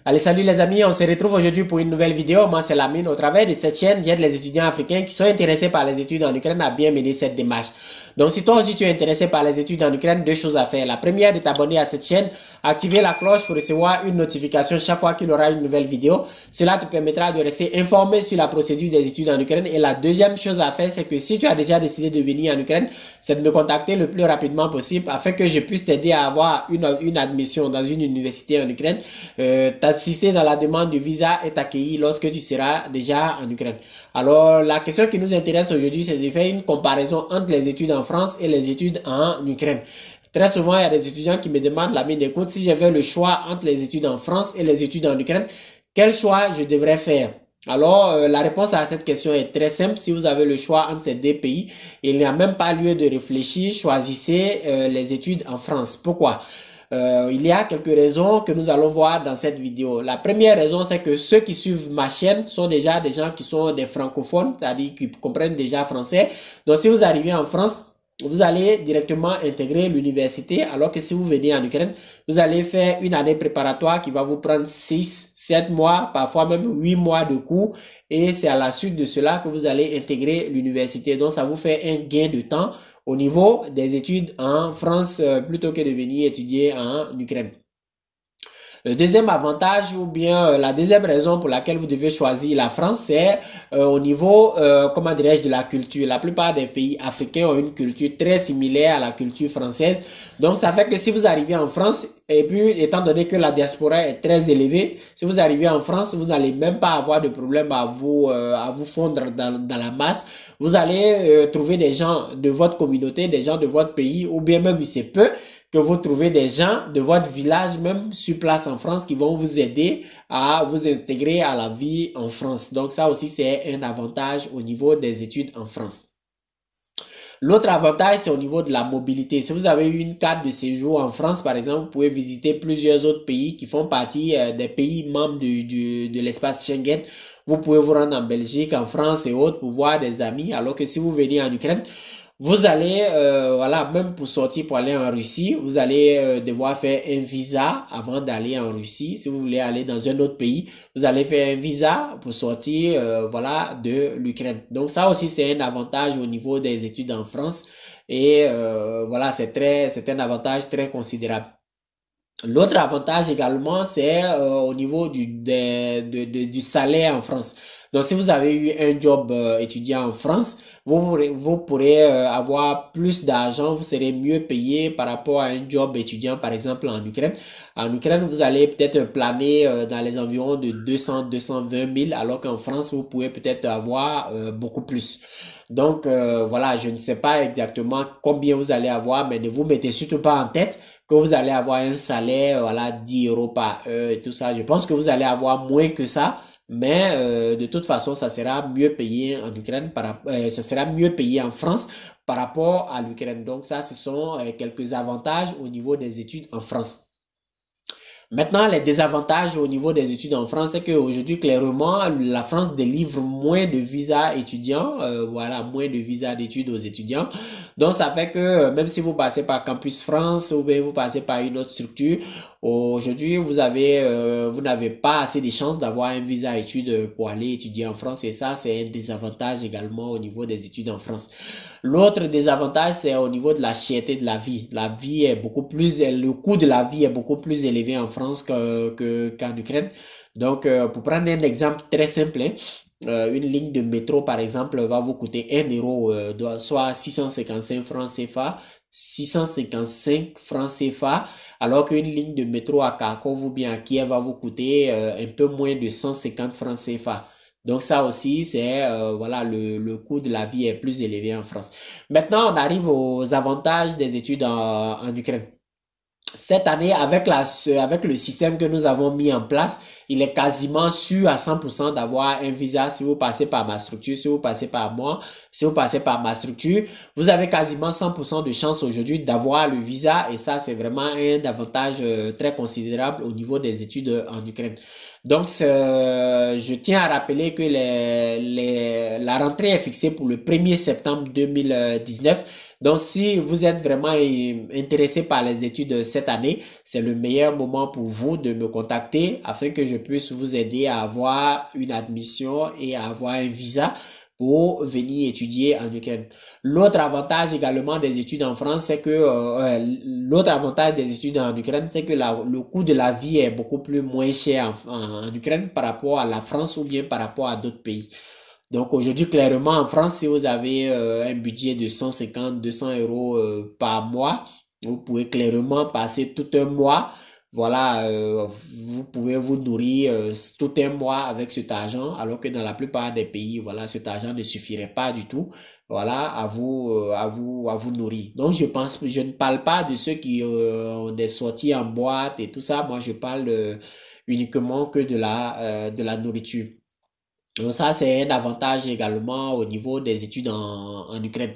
Allez, salut les amis, on se retrouve aujourd'hui pour une nouvelle vidéo. Moi, c'est Lamine. Au travers de cette chaîne, j'aide les étudiants africains qui sont intéressés par les études en Ukraine à bien mener cette démarche. Donc, si toi aussi tu es intéressé par les études en Ukraine, deux choses à faire. La première, de t'abonner à cette chaîne, activer la cloche pour recevoir une notification chaque fois qu'il y aura une nouvelle vidéo. Cela te permettra de rester informé sur la procédure des études en Ukraine. Et la deuxième chose à faire, c'est que si tu as déjà décidé de venir en Ukraine, c'est de me contacter le plus rapidement possible afin que je puisse t'aider à avoir une admission dans une université en Ukraine, t'assister dans la demande de visa et t'accueillir lorsque tu seras déjà en Ukraine. Alors, la question qui nous intéresse aujourd'hui, c'est de faire une comparaison entre les études en France et les études en Ukraine. Très souvent, il y a des étudiants qui me demandent, Lamine, écoute, si j'avais le choix entre les études en France et les études en Ukraine, quel choix je devrais faire? Alors, la réponse à cette question est très simple. Si vous avez le choix entre ces deux pays, il n'y a même pas lieu de réfléchir. Choisissez les études en France. Pourquoi? Il y a quelques raisons que nous allons voir dans cette vidéo. La première raison, c'est que ceux qui suivent ma chaîne sont déjà des gens qui sont des francophones, c'est-à-dire qui comprennent déjà français. Donc, si vous arrivez en France, vous allez directement intégrer l'université, alors que si vous venez en Ukraine, vous allez faire une année préparatoire qui va vous prendre 6, 7 mois, parfois même 8 mois de cours. Et c'est à la suite de cela que vous allez intégrer l'université. Donc, ça vous fait un gain de temps au niveau des études en France plutôt que de venir étudier en Ukraine. Le deuxième avantage ou bien la deuxième raison pour laquelle vous devez choisir la France, c'est au niveau, comment dirais-je, de la culture. La plupart des pays africains ont une culture très similaire à la culture française. Donc, ça fait que si vous arrivez en France, et puis étant donné que la diaspora est très élevée, si vous arrivez en France, vous n'allez même pas avoir de problème à vous fondre dans la masse. Vous allez trouver des gens de votre communauté, des gens de votre pays, ou bien même, c'est peu que vous trouvez des gens de votre village, même sur place en France, qui vont vous aider à vous intégrer à la vie en France. Donc ça aussi, c'est un avantage au niveau des études en France. L'autre avantage, c'est au niveau de la mobilité. Si vous avez une carte de séjour en France, par exemple, vous pouvez visiter plusieurs autres pays qui font partie des pays membres de l'espace Schengen. Vous pouvez vous rendre en Belgique, en France et autres pour voir des amis, alors que si vous venez en Ukraine, vous allez, voilà, même pour sortir, pour aller en Russie, vous allez devoir faire un visa avant d'aller en Russie. Si vous voulez aller dans un autre pays, vous allez faire un visa pour sortir, voilà, de l'Ukraine. Donc ça aussi, c'est un avantage au niveau des études en France. Et voilà, c'est un avantage très considérable. L'autre avantage également, c'est au niveau du salaire en France. Donc, si vous avez eu un job étudiant en France, vous pourrez avoir plus d'argent, vous serez mieux payé par rapport à un job étudiant, par exemple, en Ukraine. En Ukraine, vous allez peut-être planer dans les environs de 200-220 000, alors qu'en France, vous pouvez peut-être avoir beaucoup plus. Donc, voilà, je ne sais pas exactement combien vous allez avoir, mais ne vous mettez surtout pas en tête que vous allez avoir un salaire, voilà, 10 € par heure et tout ça. Je pense que vous allez avoir moins que ça. Mais de toute façon, ça sera mieux payé en Ukraine, ça sera mieux payé en France par rapport à l'Ukraine. Donc ça, ce sont quelques avantages au niveau des études en France. Maintenant, les désavantages au niveau des études en France, c'est qu'aujourd'hui, clairement, la France délivre moins de visas étudiants, voilà, moins de visas d'études aux étudiants. Donc, ça fait que même si vous passez par Campus France ou bien vous passez par une autre structure, aujourd'hui, vous n'avez pas assez de chances d'avoir un visa études pour aller étudier en France. Et ça, c'est un désavantage également au niveau des études en France. L'autre désavantage, c'est au niveau de la cherté de la vie. La vie est le coût de la vie est beaucoup plus élevé en France qu'en Ukraine. Donc, pour prendre un exemple très simple, une ligne de métro, par exemple, va vous coûter 1 €, soit 655 francs CFA, 655 francs CFA, alors qu'une ligne de métro à Kharkov ou bien à Kiev va vous coûter un peu moins de 150 francs CFA. Donc ça aussi, c'est voilà, le coût de la vie est plus élevé en France. Maintenant, on arrive aux avantages des études en Ukraine. Cette année, avec le système que nous avons mis en place, il est quasiment sûr à 100% d'avoir un visa si vous passez par ma structure, si vous passez par moi, si vous passez par ma structure. Vous avez quasiment 100% de chance aujourd'hui d'avoir le visa et ça, c'est vraiment un avantage très considérable au niveau des études en Ukraine. Donc, je tiens à rappeler que la rentrée est fixée pour le 1er septembre 2019. Donc, si vous êtes vraiment intéressé par les études cette année, c'est le meilleur moment pour vous de me contacter afin que je puisse vous aider à avoir une admission et à avoir un visa pour venir étudier en Ukraine. L'autre avantage également des études en France, c'est que l'autre avantage des études en Ukraine, c'est que le coût de la vie est beaucoup plus moins cher en Ukraine par rapport à la France ou bien par rapport à d'autres pays. Donc aujourd'hui, clairement, en France, si vous avez un budget de 150, 200 euros par mois, vous pouvez clairement passer tout un mois. Voilà, vous pouvez vous nourrir tout un mois avec cet argent, alors que dans la plupart des pays, voilà, cet argent ne suffirait pas du tout, voilà, à vous nourrir. Donc je ne parle pas de ceux qui ont des sorties en boîte et tout ça. Moi, je parle uniquement que de la nourriture. Donc ça, c'est un avantage également au niveau des études en Ukraine.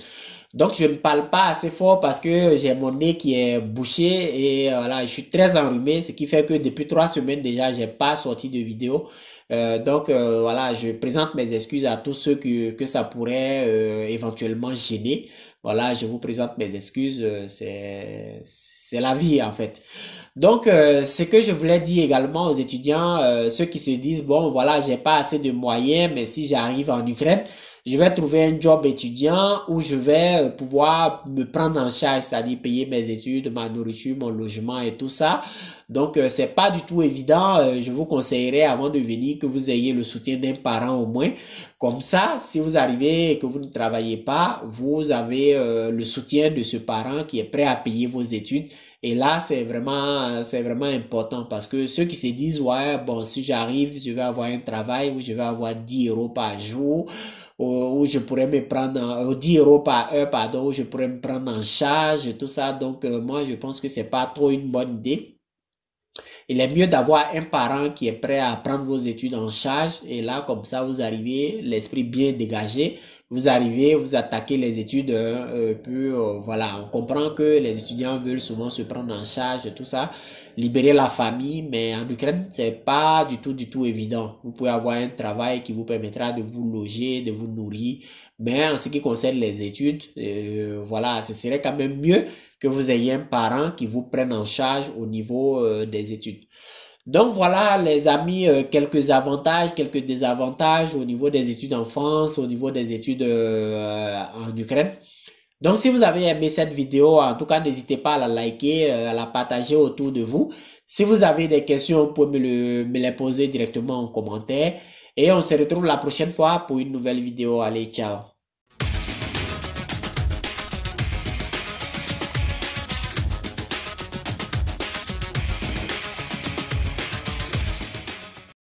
Donc, je ne parle pas assez fort parce que j'ai mon nez qui est bouché et voilà, je suis très enrhumé, ce qui fait que depuis 3 semaines déjà, j'ai pas sorti de vidéo. Voilà, je présente mes excuses à tous ceux que ça pourrait éventuellement gêner. Voilà, je vous présente mes excuses. C'est la vie en fait. Donc, ce que je voulais dire également aux étudiants, ceux qui se disent, bon, voilà, j'ai pas assez de moyens, mais si j'arrive en Ukraine, je vais trouver un job étudiant où je vais pouvoir me prendre en charge, c'est-à-dire payer mes études, ma nourriture, mon logement et tout ça. Donc, c'est pas du tout évident. Je vous conseillerais avant de venir que vous ayez le soutien d'un parent au moins. Comme ça, si vous arrivez et que vous ne travaillez pas, vous avez le soutien de ce parent qui est prêt à payer vos études. Et là, c'est vraiment important parce que ceux qui se disent, ouais, bon, si j'arrive, je vais avoir un travail où je vais avoir 10 euros par jour, où je pourrais me prendre, 10 euros par heure, pardon, où je pourrais me prendre en charge, tout ça. Donc, moi, je pense que c'est pas trop une bonne idée. Il est mieux d'avoir un parent qui est prêt à prendre vos études en charge. Et là, comme ça, vous arrivez, l'esprit bien dégagé. Vous arrivez, vous attaquez les études voilà, on comprend que les étudiants veulent souvent se prendre en charge et tout ça, libérer la famille, mais en Ukraine, c'est pas du tout évident. Vous pouvez avoir un travail qui vous permettra de vous loger, de vous nourrir, mais en ce qui concerne les études, voilà, ce serait quand même mieux que vous ayez un parent qui vous prenne en charge au niveau des études. Donc voilà les amis, quelques avantages, quelques désavantages au niveau des études en France, au niveau des études en Ukraine. Donc si vous avez aimé cette vidéo, en tout cas n'hésitez pas à la liker, à la partager autour de vous. Si vous avez des questions, vous pouvez me les poser directement en commentaire. Et on se retrouve la prochaine fois pour une nouvelle vidéo. Allez, ciao!